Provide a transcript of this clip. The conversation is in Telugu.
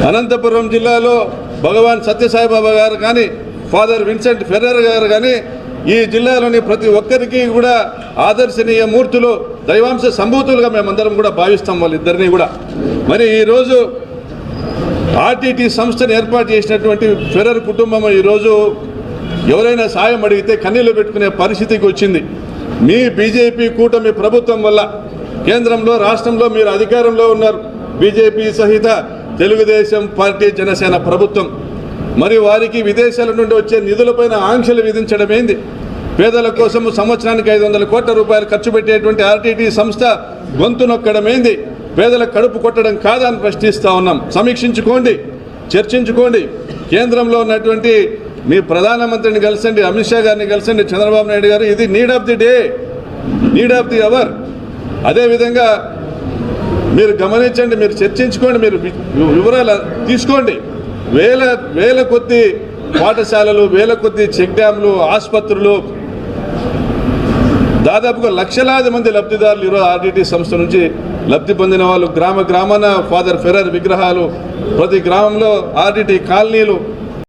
అనంతపురం జిల్లాలో భగవాన్ సత్యసాయిబాబా గారు కానీ ఫాదర్ విన్సెంట్ ఫెర్రర్ గారు కానీ ఈ జిల్లాలోని ప్రతి ఒక్కరికి కూడా ఆదర్శనీయ మూర్తులు, దైవాంశ సంభూతులుగా మేమందరం కూడా భావిస్తాం వాళ్ళిద్దరినీ కూడా. మరి ఈరోజు ఆర్టీటీ సంస్థను ఏర్పాటు చేసినటువంటి ఫెర్రర్ కుటుంబం ఈరోజు ఎవరైనా సాయం అడిగితే కన్నీళ్లు పెట్టుకునే పరిస్థితికి వచ్చింది. మీ బీజేపీ కూటమి ప్రభుత్వం వల్ల కేంద్రంలో, రాష్ట్రంలో మీరు అధికారంలో ఉన్నారు. బీజేపీ సహిత తెలుగుదేశం పార్టీ, జనసేన ప్రభుత్వం. మరి వారికి విదేశాల నుండి వచ్చే నిధులపైన ఆంక్షలు విధించడం ఏంది? పేదల కోసం సంవత్సరానికి 500 కోట్ల రూపాయలు ఖర్చు పెట్టేటువంటి ఆర్టీటీ సంస్థ గొంతు నొక్కడం ఏంది? పేదల కడుపు కొట్టడం కాదా అని ప్రశ్నిస్తూ ఉన్నాం. సమీక్షించుకోండి, చర్చించుకోండి. కేంద్రంలో ఉన్నటువంటి మీ ప్రధానమంత్రిని కలిసండి, అమిత్ షా గారిని కలిసండి, చంద్రబాబు నాయుడు గారు. ఇది need of the day, need of the hour. అదేవిధంగా మీరు గమనించండి, మీరు చర్చించుకోండి, మీరు వివరాలు తీసుకోండి. వేల కొద్ది పాఠశాలలు, వేల కొద్ది చెక్ డ్యాములు, ఆసుపత్రులు, దాదాపుగా లక్షలాది మంది లబ్ధిదారులు ఈరోజు ఆర్టీటీ సంస్థ నుంచి లబ్ధి పొందిన వాళ్ళు. గ్రామాన ఫాదర్ ఫెర్రర్ విగ్రహాలు, ప్రతి గ్రామంలో ఆర్టీటీ కాలనీలు,